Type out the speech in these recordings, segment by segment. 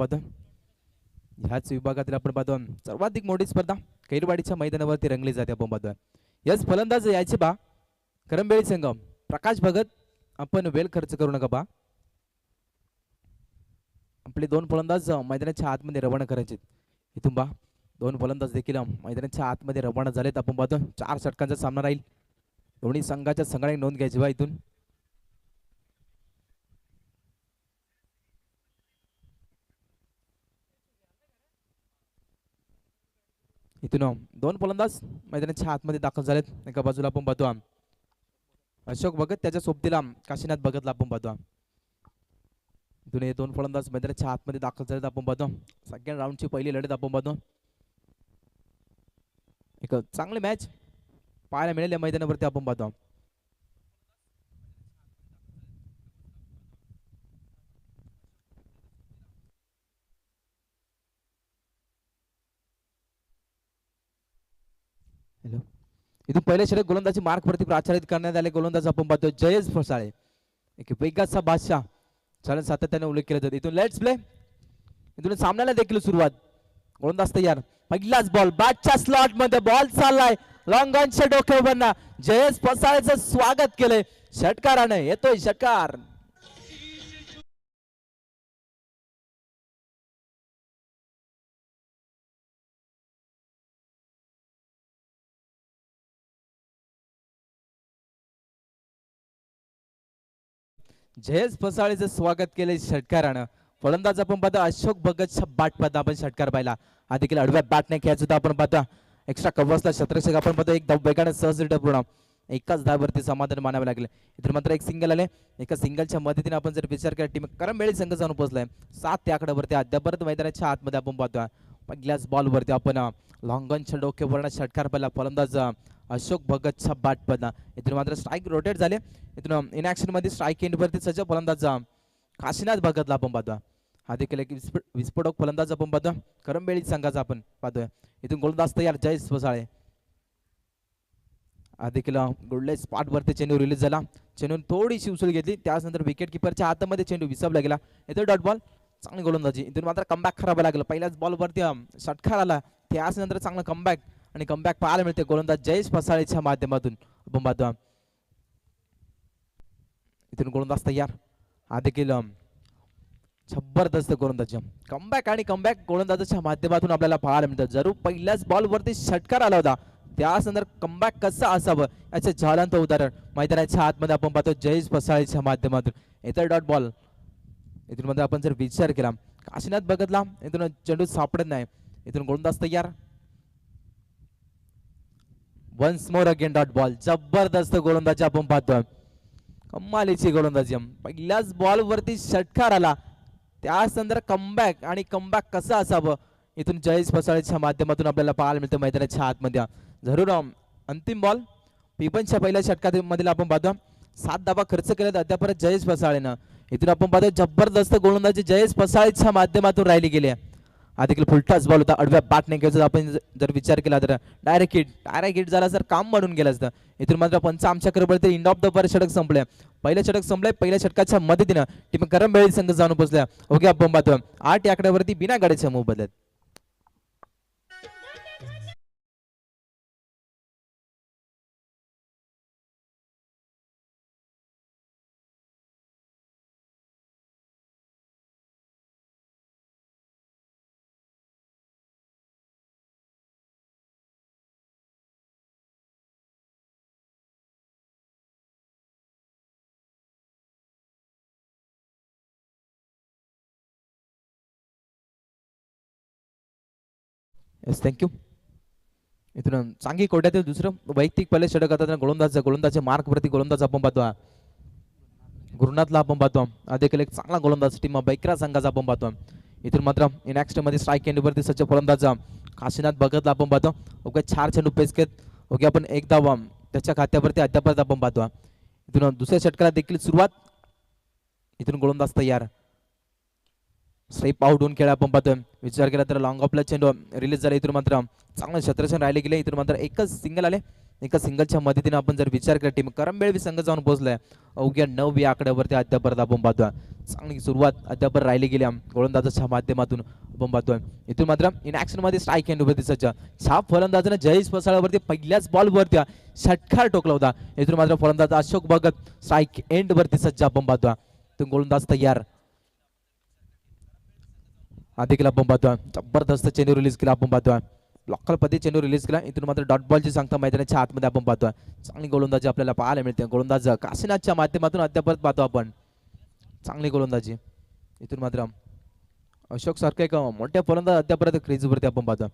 पाहतो. ह्याच विभागातील आपण पाहतो सर्वाधिक मोठी स्पर्धा कैरवाडीच्या मैदानावरती रंगली जाते आपण पाहतो. यस फलंदाज यायचे बा करंबेळी संघ प्रकाश भगत आपण वेळ खर्च करू नका बा. आपले दोन फलंदाज मैदानाच्या आतमध्ये रवाना करायचे. इथून बा दोन फलंदाज देखील मैदानाच्या आतमध्ये रवाना झालेत आपण पाहतो. 4 षटकांचा सामना राहील. दोन्ही संघाच्या संघाने नोंद घ्यायची बा. इथून दोन फलंदाज मैदानाच्या आतमध्ये दाखल झालेत. एका बाजूला आपण पाहतो अशोक भगत, त्याच्या सोबतीला काशीनाथ भगतला आपण पाहतो. इथून हे दोन फलंदाज मैदानाच्या आतमध्ये दाखल झालेत आपण पाहतो. सेकंड राऊंडची पहिली लढत आपण पाहतो. एक चांगली मॅच पाहायला मिळेल या मैदानावरती आपण पाहतो. हॅलो, इथून पहिले षटक गोलंदाजी मार्क वरती प्रचारित करण्यात आले. गोलंदाज आपण पाहतो जयेश फसाळे, एक वेगाचा बादशाह चालन सातत्याने उल्लेख केला जातो. इथून लेट्स प्ले. इथून सामन्याला देखील सुरुवात. गोलंदाज तयार. पहिलाच बॉल बॅटच्या स्लॉट मध्ये बॉल चाललाय. लॉंग ऑनच्या डोक्यावरना जयेश फसाळेचं स्वागत केलंय षटकाराने. येतोय षटकार. जयेश फसाळेचं स्वागत केले षटकारानं. फलंदाज आपण पाहतो अशोक भगतच्या बॅटमध्ये आपण षटकार पाहिला. हा देखील आडव्या बॅटने खेळायचा होता आपण पाहतो. एक्स्ट्रा कव्हर्सला क्षेत्ररक्षक आपण पाहतो एक धाव वेगाने सहज पूर्ण एकाच धाववरती समाधान मानावे लागले. इतर मात्र एक सिंगल आले. एका सिंगलच्या मदतीने आपण जर विचार केला टीम करंबेळी संघ जाऊन पोहोचलाय 7 त्या आकड्यावरती. अद्यापर्यंत मैदानाच्या आतमध्ये आपण पाहतो पहिल्याच बॉलवरती आपण लॉंगॉनच्या डोक्यावरनं षटकार पाहिला. फलंदाज अशोक भगतच्या बॅटमधनं. इथून मात्र स्ट्राईक रोटेट झाले. इथून इन ऍक्शन मध्ये स्ट्राईक एंडवरती सज्ज फलंदाज काशीनाथ भगतला आपण पाहतो. हा देखील एक विस्फोटक फलंदाज आपण पाहतो करंबेळी संघाचा आपण पाहतोय. इथून गोलंदाज तयार जयेश फसाळे. हा देखील गोल्डन स्पॉट वरती चेंडू रिलीज झाला. चेंडू थोडीशी उचल घेतली. त्यानंतर विकेट किपरच्या हातामध्ये चेंडू विसरला गेला. इथं डॉट बॉल. चांगली गोलंदाजी. इथून मात्र कमबॅक खराब लागला. पहिल्याच बॉल वरती षटकार आला. त्यानंतर चांगला कमबॅक आणि कमबॅक पाहायला मिळते गोलंदाज जयेश फसाळेच्या माध्यमातून आपण पाहतो. इथून गोलंदाज तयार. हा देखील जबरदस्त गोलंदाजी. कमबॅक आणि कमबॅक गोलंदाजाच्या माध्यमातून आपल्याला पाहायला मिळतं. जरूर पहिल्याच बॉल वरती षटकार आला होता. त्यानंतर कमबॅक कसं असावं याचं ज्वलंत उदाहरण मैदानाच्या आतमध्ये आपण पाहतो जयेश फसाळेच्या माध्यमातून. इतर डॉट बॉल. इथून मध्ये आपण जर विचार केला काशीनाथ भगतला इथून चेंडू सापडत नाही. इथून गोलंदाज तयार. Once more again dot ball. जबरदस्त गोलंदाजी आपण पाहतोय. कमालीची गोलंदाजी. पहिल्याच बॉल वरती षटकार आला. त्यानंतर कमबॅक आणि कमबॅक कसं असावं इथून जयेश फसाळेच्या माध्यमातून आपल्याला पाहायला मिळतं मैदानाच्या आतमध्ये. जरूर अंतिम बॉल पिपनच्या पहिल्या षटकामधील आपण पाहतो 7 धावा खर्च केल्यात अद्यापर्यंत जयेश फसाळेनं. इथून आपण पाहतो जबरदस्त गोलंदाजी जयेश फसाळेच्या माध्यमातून राहिली गेली. हा देखील फुलटाच बॉल होता. आडव्या बॅटने घ्यायचा आपण जर विचार केला तर डायरेक्ट हिट झाला जर काम बनून गेलं असतं. इथून मात्र पंच आमच्याकडे बोलते इंड ऑफ द पर षटक संपले. पहिलं षटक संपलंय. पहिल्या षटकाच्या मदतीनं टीम करंबेळी संघ जाऊन पोहोचल्या. ओके आपण पाहतो 8 या आकड्यावरती बिना गाड्याच्या मोबदल्यात. Yes thank you. इथून चांगली कोट्यातील दुसरं वैयक्तिक पहिले षटक आता गोलंदाजच्या मार्क वरती गोलंदाज आपण पाहतो गुरुनाथला आपण पाहतो. देखील एक चांगला गोलंदाज टीम बैकरा संघाचा आपण पाहतो. इथून मात्र इनॅक्स्ट मध्ये स्ट्राईक एंडवरती सज्ज फलंदाज काशीनाथ भगतला आपण पाहतो. ओके 4 चेंडू पेस घेत ओके आपण एक धाव त्याच्या खात्यावरती अद्यापर्यंत आपण पाहतो. इथून दुसऱ्या षटकाला देखील सुरुवात. इथून गोलंदाज तयार. स्ट्राईप आउट होऊन खेळ आपण पाहतोय. विचार केला तर लॉंग ऑफला चेंडू रिलीज झाला. इथून मात्र चांगलं क्षेत्ररक्षण राहिले गेले. इथून मात्र एकच सिंगल आले. एका सिंगलच्या मदतीने आपण जर विचार केला टीम करंबेळवी संघ जाऊन पोहोचलाय अवघ्या 9 आकड्यावरती अद्यापर्यंत आपण पाहतोय. चांगली सुरुवात अद्याप राहिली गेल्या गोलंदाजाच्या माध्यमातून आपण पाहतोय. इथून मात्र इन ऍक्शन मध्ये स्ट्राईक एंडवरती सज्ज छाप फलंदाजाने जयेश पसाळवरती पहिल्याच बॉलवरती षटकार टोकला होता. इथून मात्र फलंदाज अशोक भगत स्ट्राईक एंड वरती सज्ज आपण पाहतोय. तो गोलंदाज तयार आधी आपण पाहतोय. जबरदस्त चेंडू रिलीज केला आपण पाहतोय. ब्लॉकर पद्धती चेंडू रिलीज केला. इथून मात्र डॉट बॉलची सांगता मैदानाच्या आतमध्ये आपण पाहतोय. चांगली गोलंदाजी आपल्याला पाहायला मिळते. गोलंदाज काशीनाथच्या माध्यमातून अद्याप पाहतो आपण. चांगली गोलंदाजी इथून मात्र अशोक सारखा एक मोठ्या फलंदाज अद्यापर्यंत क्रीजवरती आपण पाहतो.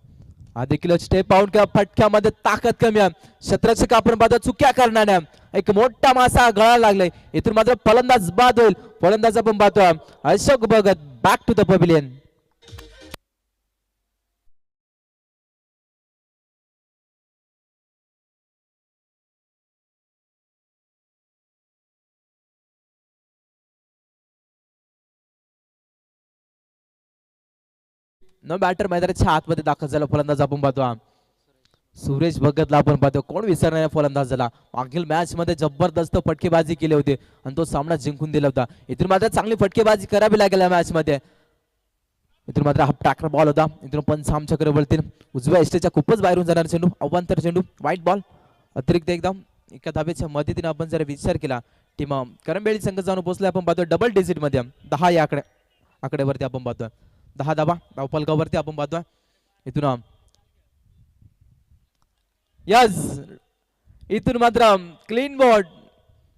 आधी किलो स्टेप आउट किंवा फटक्यामध्ये ताकद कमी आहे. क्षेत्ररक्षक आपण पाहतो चुक्या करणाऱ्या एक मोठा मासा गळायला लागलाय. इथून मात्र फलंदाज बाद होईल. फलंदाज आपण पाहतो Ashok Bhagat back to the pavilion. न बॅटर मैदानाच्या आतमध्ये दाखल झाला फलंदाज आपण पाहतो. सुरेश भगतला आपण पाहतो. कोण विसरणाऱ्या फलंदाज झाला. मागील मॅच मध्ये जबरदस्त फटकेबाजी केली होती आणि तो सामना जिंकून दिला होता. इथून मात्र चांगली फटकेबाजी करावी लागेल या मॅच मध्ये. इथून मात्र हा ट्रॅक्टर बॉल होता. इथून पण सामच्याकडे वळतील उजव्या एस्टेच्या खूपच बाहेरून जाणार चेंडू अवांतर चेंडू व्हाईट बॉल अतिरिक्त एकदम एका धाब्याच्या मदतीने आपण जर विचार केला टीम करंबेळी संघ जाऊन पोहोचले आपण पाहतो डबल डिजिट मध्ये 10 या आकड्यावरती आपण पाहतोय. 10 धाबा धावफलकावरती आपण पाहतोय. इथून यस इथून मात्र क्लीन बोर्ड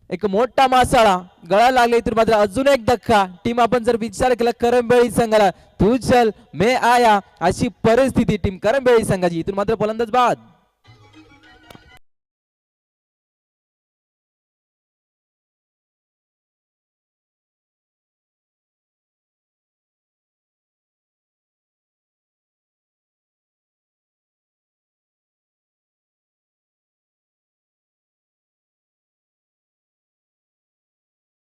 एक मोठा मासाळा गळा लागला. इथून मात्र अजून एक धक्का. टीम आपण जर विचार केला करंबेळी संघाला तू चल मे आया अशी परिस्थिती टीम करंबेळी संघाची. इथून मात्र फलंदाज बाद.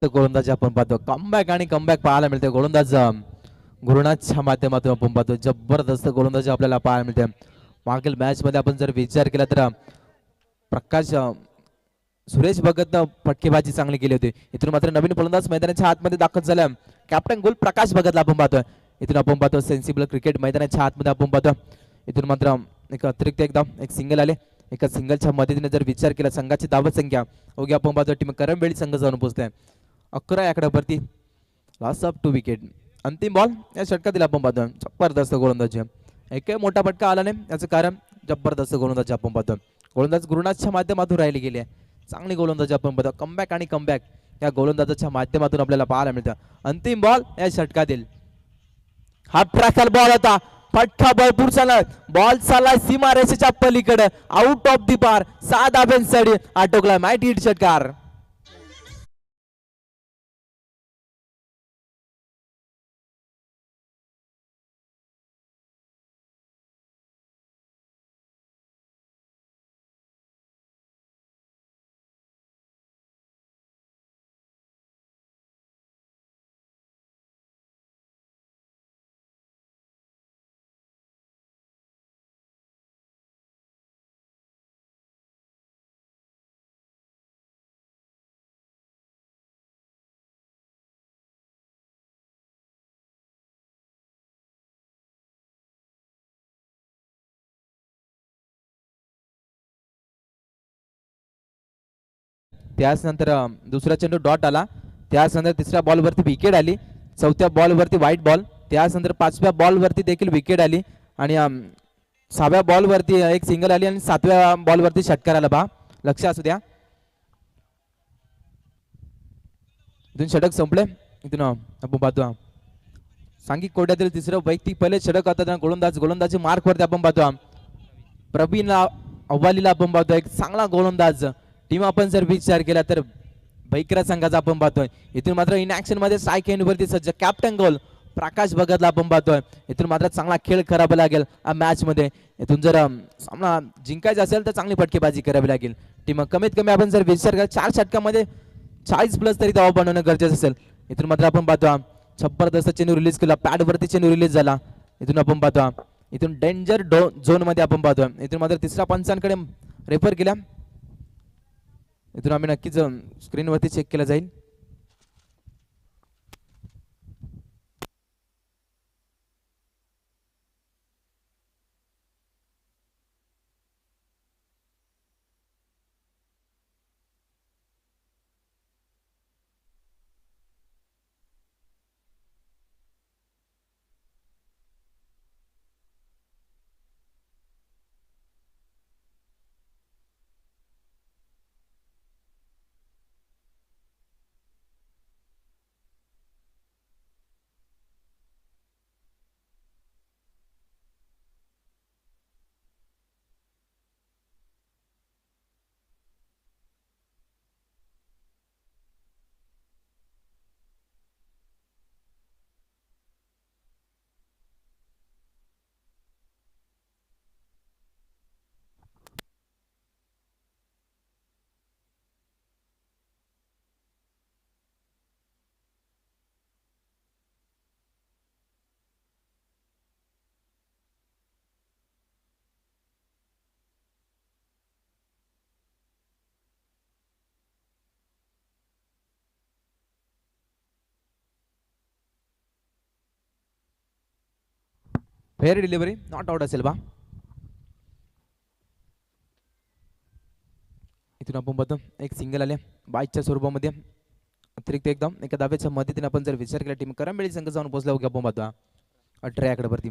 गोलंदाजी आपण पाहतो. कमबॅक आणि कमबॅक पाहायला मिळते. गोलंदाज गुरुनाथच्या माध्यमातून आपण पाहतो. जबरदस्त गोलंदाजी आपल्याला पाहायला मिळते. मागील मॅच मध्ये आपण जर विचार केला तर प्रकाश सुरेश भगतनं फटकेबाजी चांगली केली होती. इथून मात्र नवीन फलंदाज मैदानाच्या आतमध्ये दाखल झाला. कॅप्टन गोल प्रकाश भगतला आपण पाहतोय. इथून आपण पाहतो सेन्सिबल क्रिकेट मैदानाच्या आतमध्ये आपण पाहतो. इथून मात्र एक अतिरिक्त एक सिंगल आले. एका सिंगलच्या मदतीने जर विचार केला संघाची धावत संख्या ओके आपण पाहतो टीम करंबेळी संघ जाऊन पोहोचते 11 आकड्यावरती. Loss of 2 wicket. अंतिम बॉल या षटकातील आपण पाहतो. जबरदस्त गोलंदाजी एकही मोठा फटका आला नाही. याचं कारण जबरदस्त गोलंदाजी आपण पाहतो. गोलंदाज गुरुनाथच्या माध्यमातून राहिली गेली आहे. चांगली गोलंदाजी आपण पाहतो. कमबॅक आणि कमबॅक या गोलंदाजाच्या माध्यमातून आपल्याला पाहायला मिळतं. अंतिम बॉल या षटकातील हा ट्रॅकल बॉल होता. फटका भरपूर चालला. बॉल चालला सीमारेषेच्या पलीकडे आउट ऑफ दी पार. 6 धाब्यांसाठी आटोकला माइट हिट षटकार. त्यानंतर दुसरा चेंडू डॉट आला. त्यानंतर तिसऱ्या बॉलवरती विकेट आली. चौथ्या बॉलवरती व्हाईट बॉल. त्यानंतर 5व्या बॉलवरती देखील विकेट आली आणि 6व्या बॉलवरती एक सिंगल आली आणि 7व्या बॉलवरती षटकार आला. बा लक्ष असू द्या. इथून षटक संपले. इथून आपण पाहतो सांघिक कोट्यातील तिसरं वैयक्तिक पहिले षटक आता गोलंदाजी मार्क वरती आपण पाहतो. प्रवीण अव्वालीला आपण पाहतो. एक चांगला गोलंदाज टीम आपण जर विचार केला तर भैकरा संघाचा आपण पाहतोय. इथून मात्र इन ऍक्शन मध्ये स्ट्राईक एंड वरती सज्ज कॅप्टन गोल प्रकाश भगतला आपण पाहतोय. इथून मात्र चांगला खेळ करावा लागेल या मॅच मध्ये. इथून जर सामना जिंकायचा असेल तर चांगली फटकेबाजी करावी लागेल. टीम कमीत कमी आपण जर विचार केला 4 षटकामध्ये 40 प्लस तरी धावा बनवणं गरजेचं असेल. इथून मात्र आपण पाहतो जबरदस्त चेंडू रिलीज केला, पॅड वरती चेंडू रिलीज झाला. इथून आपण पाहतो इथून डेंजर झोन मध्ये आपण पाहतोय. इथून मात्र तिसरा पंचांकडे रेफर केला. इथून आम्ही नक्कीच स्क्रीनवरती चेक केला जाईल. फेअर डिलिव्हरी, नॉट आउट असेल बा. इथून आपण बघतो एक सिंगल आले बाईच्या स्वरूपामध्ये. अतिरिक्त एकदम एका धाब्याच्या मदतीने आपण जर विचार केला टीम करंबेळी संघ जाऊन पोहोचला की आपण पाहतो 18 आकडे वरती.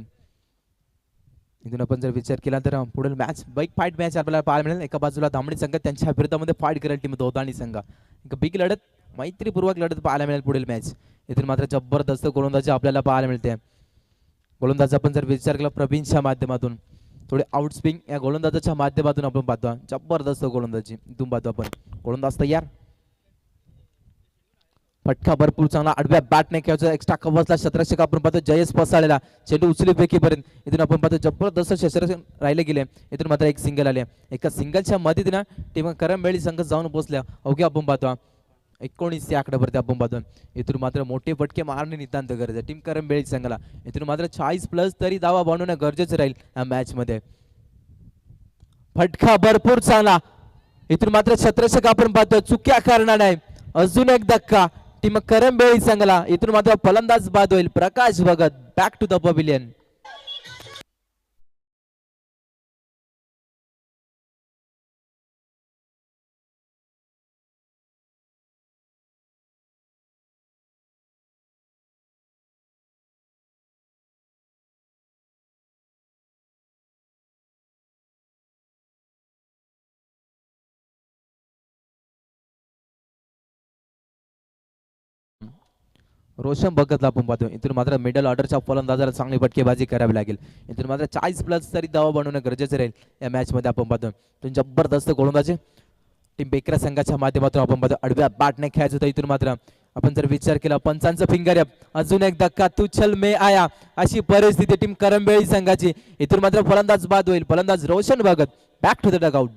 इथून आपण जर विचार केला तर पुढील मॅच बाईक फाईट मॅच आपल्याला पाहायला मिळेल. एका बाजूला धामणी संघ त्यांच्या विरोधामध्ये फाईट करेल टीम दोदाणी संघ. एक बिग लढत, मैत्रीपूर्वक लढत पाहायला मिळेल पुढील मॅच. इथून मात्र जबरदस्त गोलंदाजी आपल्याला पाहायला मिळते. गोलंदाज आपण जर विचार केला प्रवीणच्या माध्यमातून थोडे आउटस्विंग या गोलंदाजाच्या माध्यमातून आपण पाहतो. जबरदस्त गोलंदाजी इथून पाहतो आपण. गोलंदाज तयार, फटका भरपूर चांगला आडव्या बॅटने खेळायचा. एक्स्ट्रा कव्हरला क्षेत्ररक्षक आपण पाहतो जयेश पसाळेला चेंडू उचली फेकीपर्यंत. इथून आपण पाहतो जबरदस्त क्षेत्ररक्षक राहिले गेले. इथून मात्र एक सिंगल आले. एका सिंगलच्या मदतीनं टीम करंबेळी संघ जाऊन पोहोचल्या अवघ्या आपण पाहतो 19 या आकड्यावरती आपण पाहतो. इथून मात्र मोठे फटके मारणे नितांत गरज आहे टीम करंबेळी संघाला. इथून मात्र 40+ तरी धावा बनवणं गरजेचं राहील या मॅच मध्ये. फटका भरपूर चांगला. इथून मात्र क्षेत्ररक्षक आपण पाहतो चुक्या करणार नाही. अजून एक धक्का टीम करंबेळी संघाला. इथून मात्र फलंदाज बाद होईल Prakash Bhagat. Back to the pavilion. Roshan भगतला आपण पाहतो. इथून मात्र मिडल ऑर्डरच्या फलंदाजाला चांगली फटकेबाजी करावी लागेल. इथून मात्र 40+ तरी धावा बनवणं गरजेचं राहील या मॅच मध्ये आपण पाहतो. जबरदस्त गोलंदाजी टीम बेकरा संघाच्या माध्यमातून आपण पाहतो. आडव्या बॅटने खेळायचं होतं. इथून मात्र आपण जर विचार केला पंचांचं फिंगर अजून एक धक्का तू चल मे आया अशी परिस्थिती टीम करंबेळी संघाची. इथून मात्र फलंदाज बाद होईल. फलंदाज Roshan Bhagat. Back to the dugout.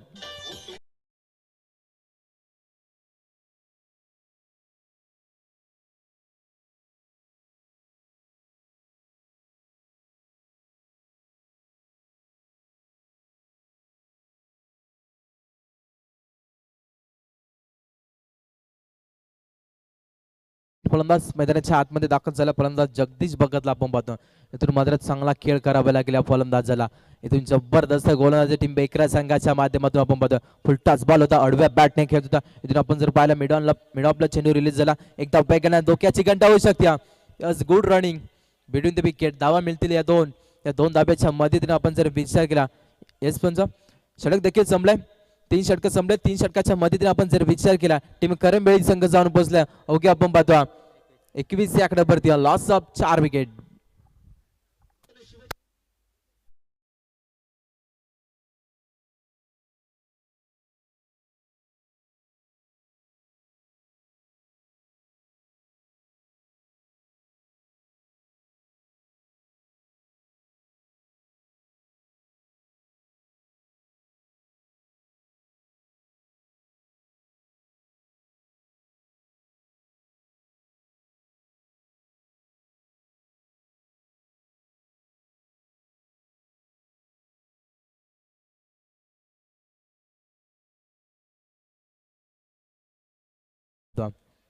फलंदाज मैदानाच्या आतमध्ये दाखल झाला. फलंदाज जगदीश भगतला आपण पाहतो. इथून मात्र चांगला खेळ करावा लागेल फलंदाजाला. इथून जबरदस्त गोलंदाजी टीम बेकरा संघाच्या माध्यमातून आपण पाहतो. फुलटाच बॉल होता, आडव्या बॅटने खेळत होता. इथून आपण जर पाहिलं मिड ऑफला चेंडू रिलीज झाला. एकदा वेगाने धोक्याची घंटा होऊ शकते. Good running between the wicket. धावा मिळतील या दोन धाब्याच्या मदतीने आपण जर विचार केला. येस पंच षटक देखील संपलाय. 3 षटक संपले. 3 षटकाच्या मदतीने आपण जर विचार केला टीम करंबेळी संघ जाऊन पोहोचल्या अवघ्या आपण पाहतो 21 या आकड्यावरती. Loss of 4 wicket.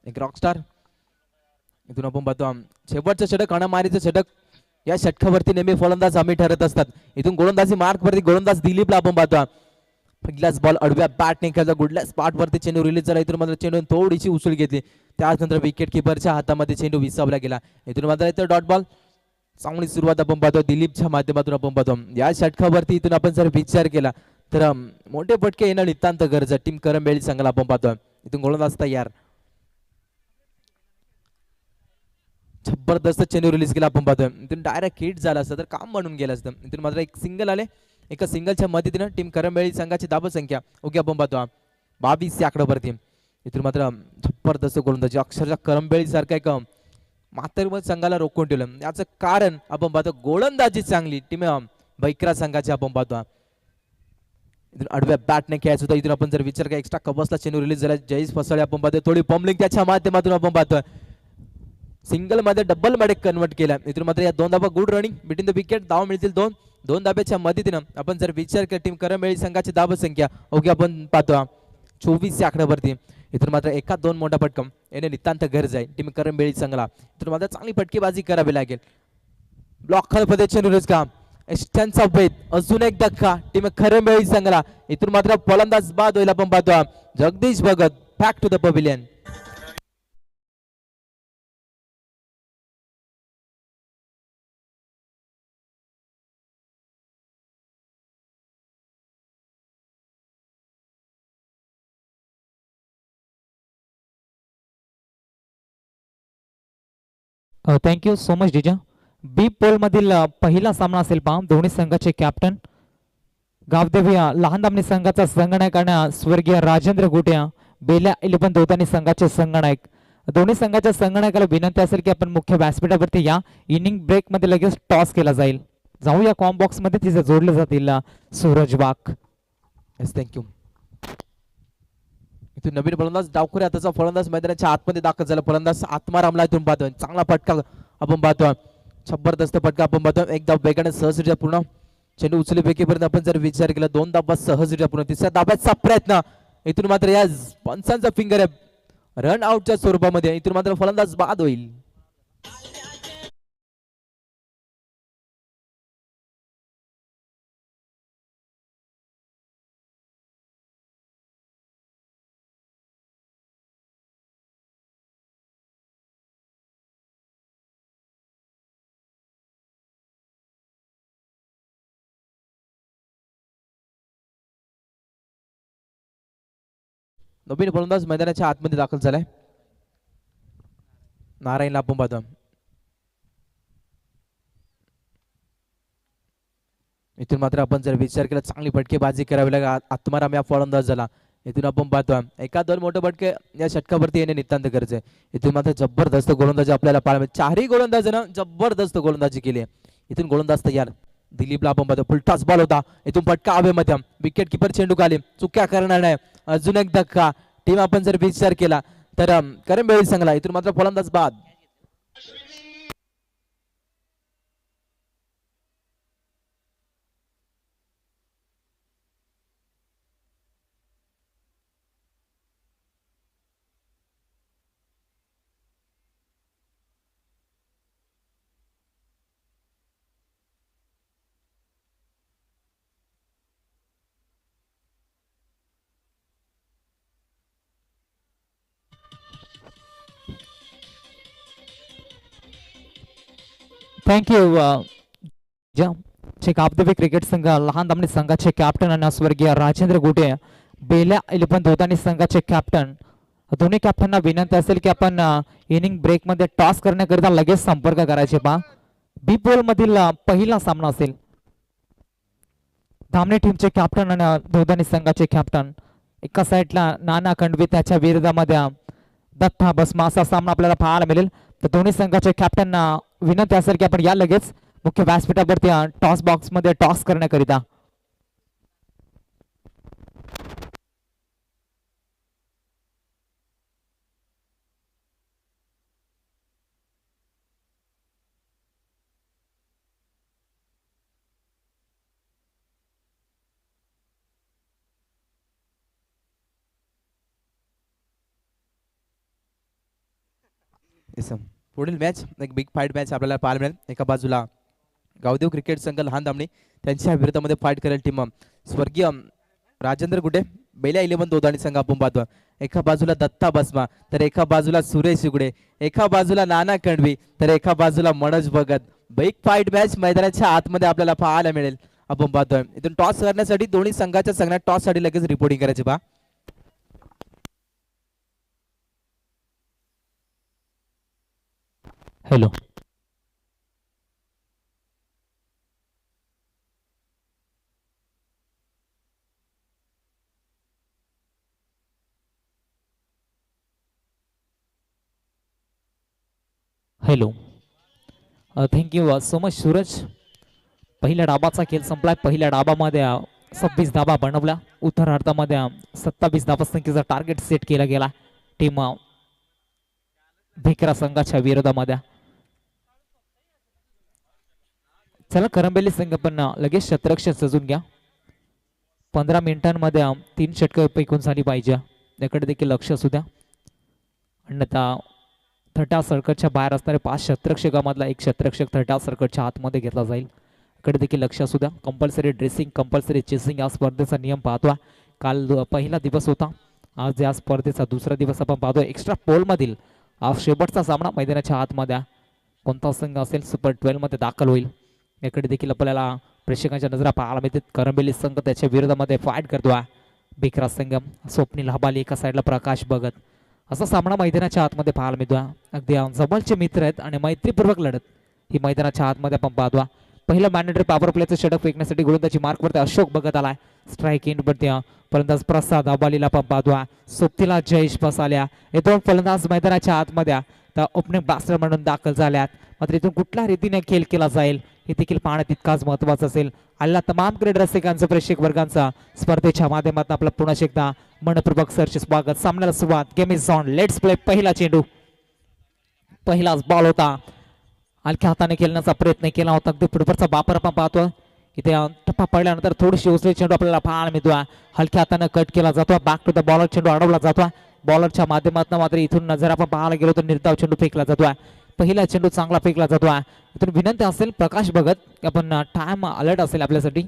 एक रॉकस्टार. इथून आपण पाहतो शेवटचं षटक अनामारीचं षटक. या षटकावरती नेहमी फलंदाज आम्ही ठरत असतात. इथून गोलंदाजी मार्क वरती गोलंदाज दिलीपला आपण पाहतो. पहिलाच बॉल अडव्या बॅटने खेळला, गुडल्या स्पॉट वरती चेंडू रिलीज झाला. इथून मात्र चेंडू थोडीशी उचल घेतली, त्यानंतर विकेट किपरच्या हातामध्ये चेंडू विसावला गेला. इथून मात्र इथं डॉट बॉल. चांगली सुरुवात आपण पाहतो दिलीपच्या माध्यमातून आपण पाहतो. या षटकावरती इथून आपण जर विचार केला तर मोठे फटके येणं नितांत गरज. टीम करंबेळी संघाला आपण पाहतो. इथून गोलंदाज तयार. जबरदस्त चेंडू रिलीज केला आपण पाहतोय. इथून डायरेक्ट हिट झाला असतं तर काम बनून गेलं असतं. इथून मात्र एक सिंगल आले. एका सिंगलच्या मदतीनं टीम करंबेळी संघाची धाव संख्या ओके आपण पाहतो 22 या आकड्यावरती. इथून मात्र जबरदस्त गोलंदाजी अक्षरशः करंबेळी सारखा एक मातरमत संघाला रोखून ठेवलं. याचं कारण आपण पाहतो गोलंदाजी चांगली टीम बैकरा संघाची आपण पाहतो. इथून अडव्या बॅटने खेळायचं होतं. इथून आपण जर विचार केला एक्स्ट्रा कबसला चेंडू रिलीज झाला. जयेश फसाळे आपण पाहतोय. थोडी पॉम्बलिंग त्याच्या माध्यमातून आपण पाहतोय. सिंगल मध्ये डबल मध्ये कन्वर्ट केला. इथून मात्र या दोन धाबा good running between the wicket. धाव मिळतील दोन धाब्याच्या मदतीनं आपण जर विचार केला टीम करंबेळी संघाची धाव संख्या ओके आपण पाहतो 24 या आकड्यावरती. इथून मात्र एका दोन मोठा पटकम येणे नितांत गरज आहे टीम करंबेळी संघाला. इथून मात्र चांगली फटकेबाजी करावी लागेल. ब्लॉक मध्ये चेंडू रिलीज का त्यांचा वेध अजून एक धक्का टीम करंबेळी संघाला. इथून मात्र फलंदाज बाद होईल आपण पाहतो. Jagdish Bhagat back to the pavilion. Thank you so much डीजा. बी पोल मधील पहिला सामना असेल पहा. दोन्ही संघाचे कॅप्टन गावदेवी लहान दामणी संघाचा संगणक आणि स्वर्गीय राजेंद्र गुटे बेल्या 11 दोतानी संघाचे संगणक. दोन्ही संघाच्या संगणकाला विनंती असेल की आपण मुख्य व्यासपीठावरती या. इनिंग ब्रेक मध्ये लगेच टॉस केला जाईल. जाऊया कॉम बॉक्स मध्ये तिथे जोडले जातील सूरज वाघ. Yes thank you. इथून नवीन फलंदाज डावखुऱ्या हाताचा फलंदाज मैदानाच्या आतमध्ये दाखल झाला. फलंदाज आत्मारामला इथून पाहतोय. चांगला फटका आपण पाहतोय. जबरदस्त फटका आपण पाहतोय. एक धाव वेगाने सहजरित्या पूर्ण. चेंडू उचलीपैकीपर्यंत आपण जर विचार केला 2 धावा सहजरित्या पूर्ण. तिसऱ्या धाब्याचा प्रयत्न. इथून मात्र या पंचांचा फिंगर आहे रन आउटच्या स्वरूपामध्ये. इथून मात्र फलंदाज बाद होईल. नवीन फलंदाज मैदानाच्या आतमध्ये दाखल झालाय. नारायणला आपण पाहतो. इथून मात्र आपण जर विचार केला चांगली फटकेबाजी करावी लागेल आत्माराम या फलंदाज झाला. इथून आपण पाहतो एका दोन मोठे फटके या षटकावरती येणे नितांत गरज आहे. इथून मात्र जबरदस्त गोलंदाजी आपल्याला पाहायला. चारही गोलंदाजानं जबरदस्त गोलंदाजी केली आहे. इथून गोलंदाज तयार. दिलीपला आपण पाहतो. फुलटाच बॉल होता. इथून फटका हवेमध्ये. विकेट किपर चेंडू खाली चुक्या करणार नाही. अजून एक धक्का. टीम आपण जर विचार केला तर करंबेळी संघाला. इथून मात्र फलंदाज बाद. थँक्यू. गावदेवी क्रिकेट संघ लहान दामणी संघाचे कॅप्टन आणि स्वर्गीय राजेंद्र गुटे बेल्या 11 दोतानी संघाचे कॅप्टन. दोन्ही कॅप्टनना विनंती असेल की आपण इनिंग ब्रेक मध्ये टॉस करण्याकरिता लगेच संपर्क करायचे पहा. बी पोल मधील पहिला सामना असेल. धामणे टीमचे कॅप्टन आणि दोतानी संघाचे कॅप्टन. एका साईडला नाना खंडवी त्याच्या विरोधामध्ये दत्ता बसमा असा सामना आपल्याला पाहायला मिळेल. तर दोन्ही संघाचे कॅप्टनना विनंती असेल की आपण या लगेच मुख्य व्यासपीठावरती टॉस बॉक्स मध्ये टॉस करण्याकरिता. Yes, पुढील मॅच एक बिग फाईट मॅच आपल्याला पाहायला मिळेल. एका बाजूला गावदेव क्रिकेट संघ लहान दामणी त्यांच्या विरोधामध्ये फाईट करेल टीम स्वर्गीय राजेंद्र गुडे बेल्या 11 दोदाणी संघ आपण पाहतो. एका बाजूला दत्ता बसमा तर एका बाजूला सुरेश उगडे, एका बाजूला नाना कणवी तर एका बाजूला Manoj Bhagat. Big fight match मैदानाच्या आतमध्ये आपल्याला पाहायला मिळेल. आपण पाहतोय इथून टॉस करण्यासाठी दोन्ही संघाच्या संघात टॉस साठी लगेच रिपोर्टिंग करायची बा. Hello. Hello. Thank you so much Suraj. पहिल्या डाबाचा खेळ संपलाय. पहिल्या डाबामध्ये 26 धाबा बनवल्या. उत्तरार्धामध्ये 27 धाबा संख्येचा टार्गेट सेट केला गेला टीम भिकरा संघाच्या विरोधामध्ये. चला करंबेली संघ पण लगेच शतरक्षक सजून घ्या. 15 मिनिटांमध्ये 3 षटकं पैकून झाली पाहिजे याकडे देखील लक्ष असू द्या. अन्यथा थर्टा सर्कलच्या बाहेर असणारे 5 शतरक्षकामधला एक शतरक्षक थर्टा सर्कलच्या आतमध्ये घेतला जाईल. कडे देखील लक्ष असू द्या. कंपल्सरी ड्रेसिंग कंपल्सरी चेसिंग या स्पर्धेचा नियम पाहतोय. काल पहिला दिवस होता. आज या स्पर्धेचा दुसरा दिवस आपण पाहतोय. एक्स्ट्रा पोलमधील शेवटचा सामना मैदानाच्या आतमध्ये कोणता संघ असेल सुपर 12 मध्ये दाखल होईल याकडे देखील आपल्याला प्रेक्षकांच्या नजरा पाहायला मिळतात. करंबेली संघ त्याच्या विरोधामध्ये फाईट करतोय. बिकरा संघ स्वप्नील हबाली एका साईडला प्रकाश भगत असा सामना मैदानाच्या आतमध्ये पाहायला मिळतोय. अगदी जवळचे मित्र आहेत आणि मैत्रीपूर्वक लढत ही मैदानाच्या आतमध्ये आपण पाहतोय. पहिलं मॅन्डेटरी पॉवर प्लेचं षटक फेकण्यासाठी गोलंदाजी मार्कवरती अशोक भगत आलाय. स्ट्राईक इन वरती फलंदाज प्रसाद अबालीला पण पाहतोय. सोबतीला जयेश बसाल्या हे दोन फलंदाज मैदानाच्या आतमध्ये तर ओपनिंग बॅट्समन म्हणून दाखल झाल्यात. मात्र इथून कुठल्या रीतीने खेळ केला जाईल हे देखील पाहणं तितकाच महत्वाचं असेल. आलेल्या तमाम क्रीडा रसिकांचं प्रेक्षक वर्गांचा स्पर्धेच्या माध्यमातून आपलं पुन्हा एकदा मनपूर्वक सरचे स्वागत. सामन्याला सुरुवात. Game is on. Let's play. पहिला चेंडू पहिलाच बॉल होता. हलक्या हाताने खेळण्याचा प्रयत्न केला होता. अगदी पुढचा वापर आपण पाहतोय. इथे टप्पा पडल्यानंतर थोडीशी उसळी चेंडू आपल्याला पाहायला मिळतोय. हलक्या हाताने कट केला जातो. बॅक टू द बॉलर चेंडू अडवला जातो. बॉलरच्या माध्यमातून मात्र इथून जर आपण पाहायला गेलो तर निर्धाव चेंडू फेकला जातोय. पहिला चेंडू चांगला फेकला जातोय. इथून विनंती असेल प्रकाश भगत आपण टाइम अलर्ट असेल आपल्यासाठी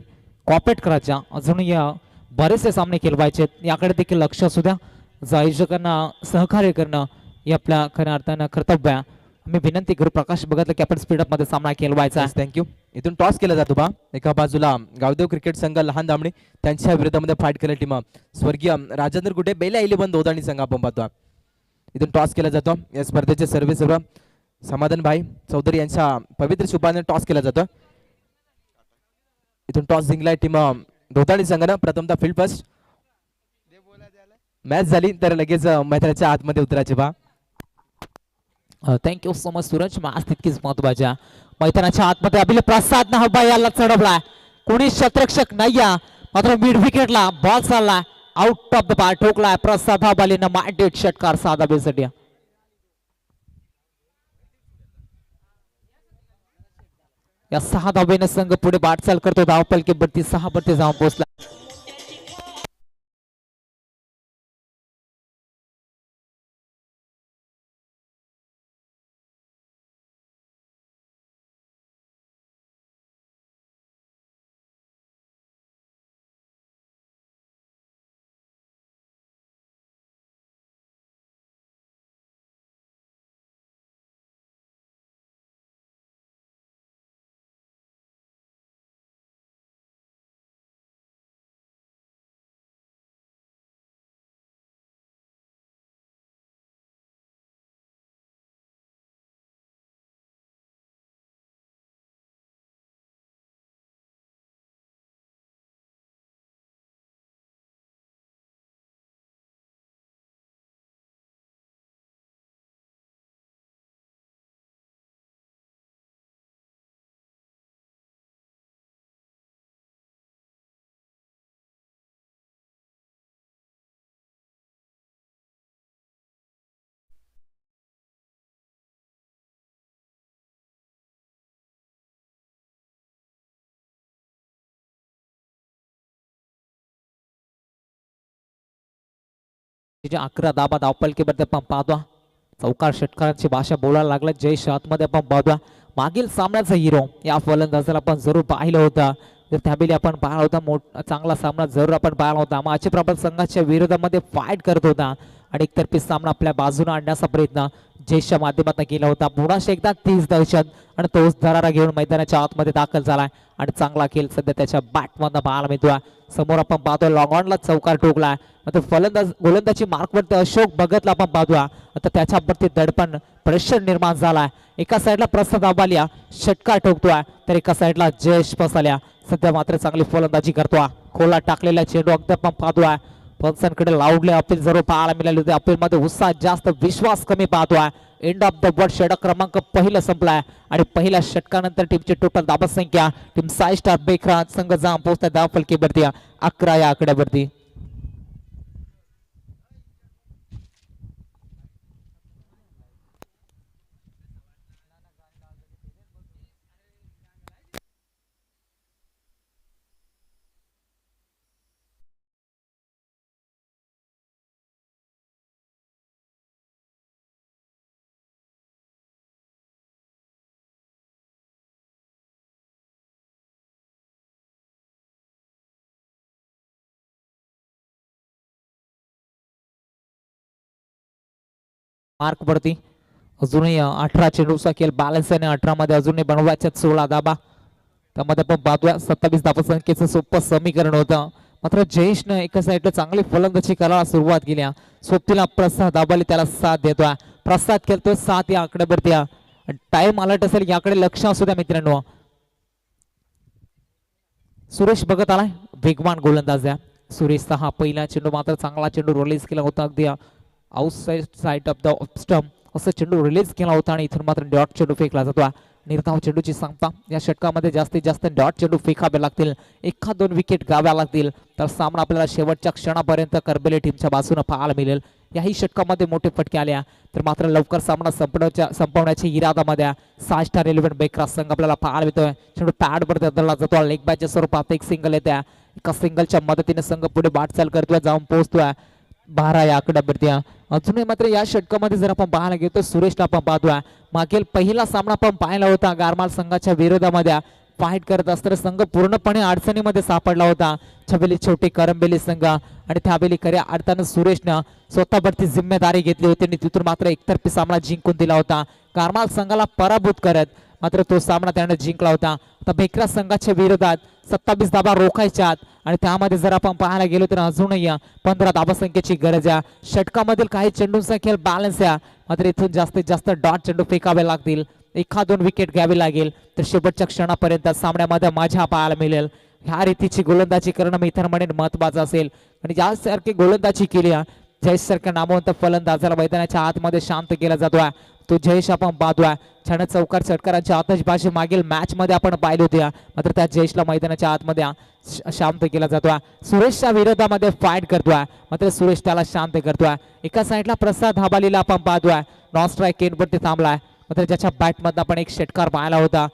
कॉपरेट करायच्या. अजूनही बरेचसे सामने खेळवायचे याकडे देखील लक्ष असू द्या. आयोजकांना सहकार्य करणं हे आपल्या खऱ्या अर्थानं कर्तव्य आहे. मी विनंती करू प्रकाश भगतला कॅप्टन स्पीडअप मध्ये सामना खेळवायचा आहे. थँक्यू. इथून टॉस केला जातो बा. एका बाजूला गावदेव क्रिकेट संघ लहान दामणी त्यांच्या विरोधामध्ये फाईट केलेली टीम स्वर्गीय राजेंद्र गुडे बेल्या 11 दोदाणी संघ आपण पाहतो. इथून टॉस केला जातो. या स्पर्धेचे सर्व समाधान भाई चौधरी यांच्या पवित्र शुभाने टॉस केला जातो. इथून टॉस जिंकलाय टीम दोदाणी संघानं. प्रथमतः फील्ड फर्स्ट मॅच झाली तर लगेच मैदानाच्या आतमध्ये उतरायचे बा. Thank you so much Suraj. आज तितकीच महत्वाच्या मैदानाच्या आतमध्ये अभिले प्रसाद हबा याला चढवलाय. कोणी शतरक्षक नाही मात्र मिड विकेटला बॉल चाललाय. आउट ऑफ द बॉल ठोकलाय प्रसाद हबालीनं माइंडेड षटकार साधावेसाठी. या 6 धावेने संघ पुढे वाटचाल करतो. धावपलकीवरती 6 वरती जाऊन पोहोचला. तिच्या 11 धाबा धावपलकीवरती आपण पाहतो. चौकार षटकारांची भाषा बोलायला लागला जयेश. आतमध्ये आपण पाहूया मागील सामन्याचा हिरो या फलंदाजाला आपण जरूर पाहिलं होतं. तर त्यावेळी आपण पाहिला होता चांगला सामना जरूर आपण पाहिला होता. माचे प्रबळ संघाच्या विरोधामध्ये फाईट करत होता आणि एकतर्फी सामना आपल्या बाजूने आणण्याचा प्रयत्न जयेशच्या माध्यमातून केला होता. पुन्हा एकदा 30 दहशत आणि तोच दरारा घेऊन मैदानाच्या आतमध्ये दाखल झालाय आणि चांगला खेळ सध्या त्याच्या बॅटमधनं पाहायला मिळतोय. समोर आपण पाहतोय लॉंग ऑनला चौकार ठोकलाय. मात्र फलंदाज गोलंदाजी मार्कवरती अशोक भगतला आपण पाहतोय. आता त्याच्यावरती दडपण प्रेशर निर्माण झालाय. एका साईडला प्रसाद आबालिया षटकार ठोकतोय तर एका साईडला जयेश पसालिया सध्या मात्र चांगली फलंदाजी करतोय. खोला टाकलेला चेंडू अगदी आपण पाहतोय. पंचांकडे लावडले अपील जरूर पाहायला मिळाले होते. अपील मध्ये उत्साह जास्त विश्वास कमी पाहतोय. एंड ऑफ द बॉल षटक क्रमांक पहिला संपलाय आणि पहिल्या षटकानंतर टीमची टोटल धाबा संख्या टीम 6 स्टार बेकरा संघ जाम पोहोचतात धाव फलकीवरती 11 या आकड्यावरती. मार्क वरती अजूनही 18 चेंडूचा खेळ बॅलन्स आहे. 18 मध्ये अजूनही बनवायच्या 16 धाबा. त्यामध्ये आपण पाहतोय 27 धाबा संख्येचं सोपं समीकरण होतं. मात्र जयेशनं एका साईडला चांगली फलंदाजी करायला सुरुवात केली. सोबतीला प्रसाद आबाली त्याला साथ देतोय. प्रसाद खेळतोय 7 या आकड्यावरती. टाइम अलर्ट असेल याकडे लक्ष असू द्या मित्रांनो. सुरेश बघत आलाय वेगवान गोलंदाज आहे सुरेशचा हा पहिला चेंडू. मात्र चांगला चेंडू रिलीज केला होता अगदी outside side of the stump असं चेंडू रिलीज केला होता आणि इथून मात्र डॉट चेंडू फेकला जातो. निर्धाव चेंडूची सांगता या षटकामध्ये जास्तीत जास्त डॉट चेंडू फेकावे लागतील. 1-2 विकेट गाव्या लागतील तर सामना आपल्याला शेवटच्या क्षणापर्यंत करबेली टीमच्या बाजूने पाहायला मिळेल. याही षटकामध्ये मोठे फटके आल्या तर मात्र लवकर सामना संपवण्याच्या इरादामध्ये 6 स्टार 11 बेकरा संघ आपल्याला पाहायला मिळतोय. चेंडू पॅडवर बदलला जातो. लेग बॅचच्या स्वरूपात एक सिंगल येते. एका सिंगलच्या मदतीने संघ पुढे वाटचाल करतोय जाऊन पोहोचतोय 12 या आकड्यावरती. अजूनही मात्र या षटकामध्ये जर आपण पाहायला गेलो तर सुरेशला आपण पाहतोय मागील पहिला सामना आपण पाहिला होता गारमाल संघाच्या विरोधामध्ये फाईट करत असताना संघ पूर्णपणे अडचणीमध्ये सापडला होता. छबेली छोटी करंबेली संघ आणि त्यावेळी खऱ्या अर्थानं सुरेशनं स्वतःवरती जिम्मेदारी घेतली होती आणि तिथून मात्र एकतर्फी सामना जिंकून दिला होता. गारमाल संघाला पराभूत करत मात्र तो सामना त्याने जिंकला होता. आता बेकरा संघाच्या विरोधात 27 धाबा रोखायच्यात आणि त्यामध्ये जर आपण पाहायला गेलो तर अजूनही 15 धाबा संख्येची गरज आहे. षटकामधील काही चेंडूंचा खेळ बॅलन्स आहे. मात्र इथून जास्तीत जास्त डॉट चेंडू फेकावे लागतील. 1-2 विकेट घ्यावी लागेल तर शेवटच्या क्षणापर्यंत सामन्यामध्ये मजा पाहायला मिळेल. ह्या रीतीची गोलंदाजी करणं मी इतर म्हणेन महत्वाचं असेल आणि यासारखी गोलंदाजी केली जयेश सारख्या नामवंत फलंदाजाला मैदानाच्या आतमध्ये शांत केला जातोय. तो जयेश आपण पाहतोय छान चौकार षटकारांची आतषबाजी मागील मॅच मध्ये आपण पाहिली होती. मात्र त्या जयेशला मैदानाच्या आतमध्ये शांत केला जातोय. सुरेशच्या विरोधामध्ये फाईट करतोय मात्र सुरेश त्याला शांत करतोय. एका साईडला प्रसाद आबालीला आपण पाहतोय नॉन स्ट्राईक केनवरती थांबलाय. मात्र ज्याच्या बॅटमधनं आपण एक षटकार पाहिला होता.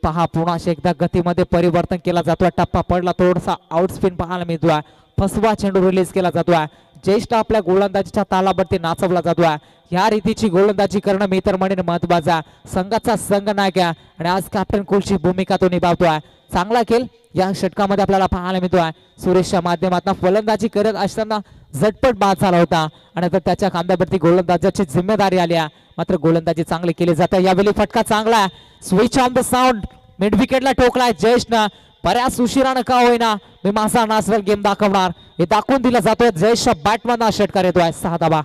पहा पुन्हा एकदा गतीमध्ये परिवर्तन केला जातोय. टप्पा पडला थोडासा आउटस्पिन पाहायला मिळतोय. फसवा चेंडू रिलीज केला जातोय. ज्येष्ठ आपल्या गोलंदाजीच्या तालावरती नाचवला जातोय. या रीतीची गोलंदाजी करणं मी तर म्हणेन महत्वाचा. संघाचा संघनायक आणि आज कॅप्टन कुलची भूमिका तो निभावतोय. चांगला खेळ या षटकामध्ये आपल्याला पाहायला मिळतोय. सुरेशच्या माध्यमातून फलंदाजी करत असताना झटपट बाद झाला होता आणि आता त्याच्या खांद्यावरती गोलंदाजाची जिम्मेदारी आली. मात्र गोलंदाजी चांगली केली जाते. यावेळी फटका चांगला switch on the sound mid विकेटला ठोकलाय जयेशनं. बऱ्याच उशिरानं का होईना मी माझा नासवेल गेम दाखवणार हे दाखवून दिला जातोय. जयेशच्या बॅटमधनं षटकार येतोय 6 धाबा.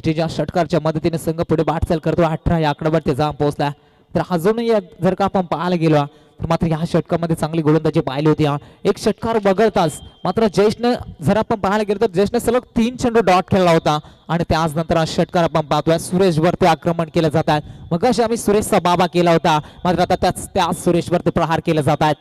ज्या षटकारच्या मदतीने संघ पुढे वाटचाल करतो 18 या आकड्यावरती जाऊन पोहोचला. तर अजूनही जर का आपण पाहायला गेलो तर मात्र या षटकामध्ये चांगली गोलंदाजी पाहिली होती. एक षटकार वगळताच मात्र जयेशनं जर आपण पाहायला गेलो तर जयेशनं सलग 3 चेंडू डॉट खेळला होता आणि त्याच नंतर हा षटकार आपण पाहतोय सुरेश वरती आक्रमण केलं जात आहे. मग अशी आम्ही सुरेशचा बाबा केला होता मात्र आता त्याच सुरेश वरती प्रहार केले जात आहेत.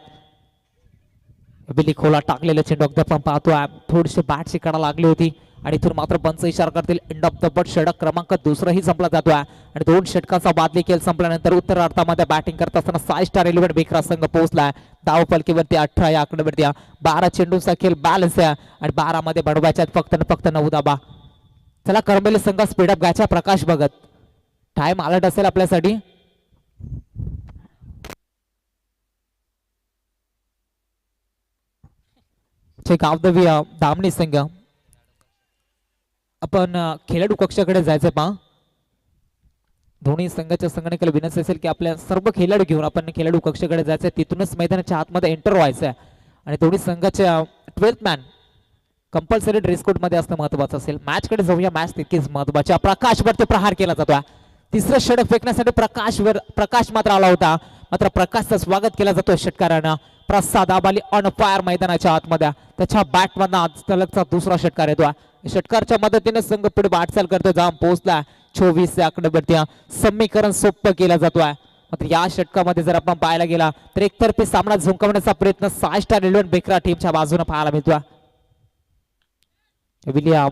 बिली खोला टाकलेलं चेंडू अगदी आपण पाहतोय थोडीशी बॅटची कडा लागली होती आणि इथून मात्र पंच इशारा करतील एंड ऑफ द बट. षटक क्रमांक दुसराही संपला जातोय आणि 2 षटकाचा बादली खेळ संपल्यानंतर उत्तरार्धामध्ये बॅटिंग करत असताना 6 स्टार 11 बेकरा संघ पोहोचलाय. धाव फलकीवरती 18 या आकड्यावरती 12 चेंडूचा खेळ बॅलन्स आहे आणि 12 मध्ये बनवायच्या फक्त आणि फक्त 9 धाबा. चला करंबेली संघ स्पीडअप घ्यायचा प्रकाश बघत. टाइम अलर्ट असेल आपल्यासाठी. गावदेवी दामणी संघ आपण खेळाडू कक्षाकडे जायचं पहा. दोन्ही संघाच्या संघटनेला विनंती असेल की आपल्या सर्व खेळाडू घेऊन आपण खेळाडू कक्षाकडे जायचंय. तिथूनच मैदानाच्या आतमध्ये एंटर व्हायचंय आणि दोन्ही संघाच्या 12th man compulsory dress code मध्ये असणं महत्वाचं असेल. मॅच कडे जाऊया. मॅच तितकीच महत्वाची. प्रकाश वरती प्रहार केला जातोय. तिसरं षटक फेकण्यासाठी प्रकाश मात्र आला होता. मात्र प्रकाशचं स्वागत केलं जातोय षटकारानं. प्रसाद आबाली ऑन फायर मैदानाच्या आतमध्ये त्याच्या बॅट मधनं सलगचा दुसरा षटकार येतो. षटकारच्या मदतीने संघ पुढे वाटचाल करतोय. जाम पोहोचला 24 आकड्यावरती. समीकरण सोपं केलं जातोय. मात्र या षटकामध्ये जर आपण पाहायला गेला तर एकतर्फी सामना झुंकवण्याचा प्रयत्न 6 स्टार 11 बेकरा टीमच्या बाजूने पाहायला मिळतोय. विलियम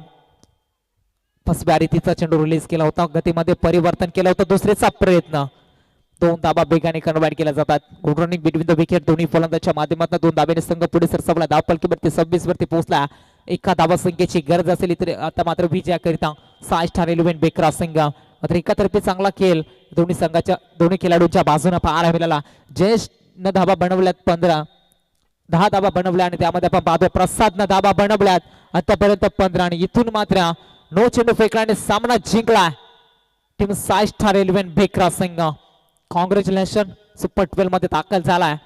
फसव्या रीतीचा चेंडू रिलीज केला होता. गतीमध्ये परिवर्तन केलं होतं. दुसरीचा प्रयत्न 2 धाबा बेगाने कन्वर्ट केल्या जातात. Good running between the wicket. दोन्ही फलंदाजांच्या माध्यमातून 2 धाब्याने संघ पुढे सरसावला. धाव फलकीवरती 26 वरती पोहोचला. एका धाबा संख्येची गरज असेल इतर आता मात्र विजयाकरिता 6 स्टार 11 बेकरा संघ. मात्र एकातर्फी चांगला खेळ दोन्ही खेळाडूंच्या बाजूने पाहायला मिळाला. जयेश न धाबा बनवल्यात 10 धाबा बनवल्या आणि त्यामध्ये आपण पाहतो प्रसाद न धाबा बनवल्यात आतापर्यंत 15 आणि इथून मात्र 9 चेंडू फेकल्याने सामना जिंकला टीम 6 स्टार 11 बेकरा संघ. कॉंग्रॅच्युलेशन. सुपर 12 मध्ये दाखल झालाय.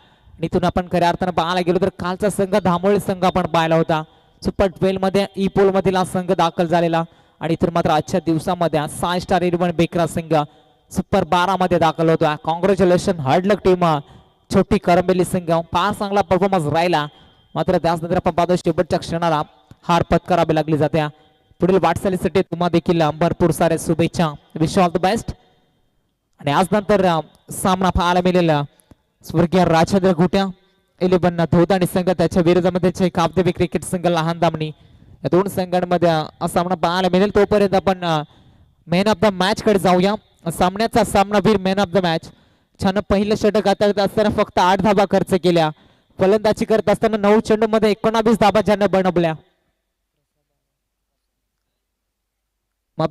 इथून आपण खऱ्या अर्थानं पाहायला गेलो तर कालचा संघ धामोळी संघ आपण पाहिला होता. सुपर 12 मध्ये ई पोल मधील हा संघ दाखल झालेला आणि इथून मात्र आजच्या दिवसामध्ये 6 स्टार 11 बेकरा संघ सुपर 12 मध्ये दाखल होतो. कॉंग्रॅच्युलेशन. हार्ड लक टीम. छोटी करंबेली संघ फार चांगला परफॉर्मन्स राहिला. मात्र त्याचनंतर आपण पाहतो शेवटच्या क्षणाला हार पत्करावी लागली जाते. पुढील वाटचालीसाठी तुम्हा देखील भरपूर सारे शुभेच्छा. Wish all the best. आणि आज नंतर सामना पाहायला मिळेल स्वर्गीय राजेंद्र घोट्या 11 धोदाणी संघ त्याच्या विरोधामध्ये कावदेवी क्रिकेट संघ लहान दामणी या 2 संघांमध्ये हा सामना पाहायला मिळेल. तोपर्यंत आपण मॅन ऑफ द मॅच कडे जाऊया. सामन्याचा सामनावीर मॅन ऑफ द मॅच. छान पहिलं षटक हातात असताना फक्त 8 धाबा खर्च केल्या. फलंदाजी करत असताना 9 चेंडू मध्ये 19 धाबा ज्यांना बनवल्या.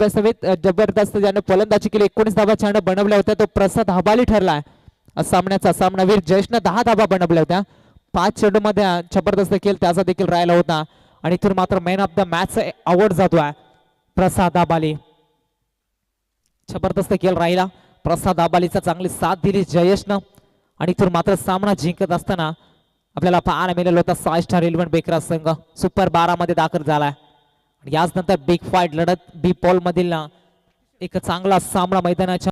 समेत जबरदस्त ज्याने फलंदाजी केली 19 धाबा ज्याने बनवल्या होत्या तो प्रसाद हबाली ठरलाय. सामन्याचा सामनावीर जयेशने 10 धाबा बनवल्या होत्या. 5 चेंडू मध्ये जबरदस्त खेळ त्याचा देखील राहिला होता आणि इथून मात्र man of the match award जातोय प्रसाद आबाली. जबरदस्त खेळ राहिला. प्रसाद आबालीचा चांगली साथ दिली जयेशनं आणि इथून मात्र सामना जिंकत असताना आपल्याला पाहायला मिळाला होता 6 स्टार 11 बेकरा संघ सुपर 12 मध्ये दाखल झालाय. याच नंतर बिग फाईट लढत बी पॉल मधील एक चांगला सामना मैदानाच्या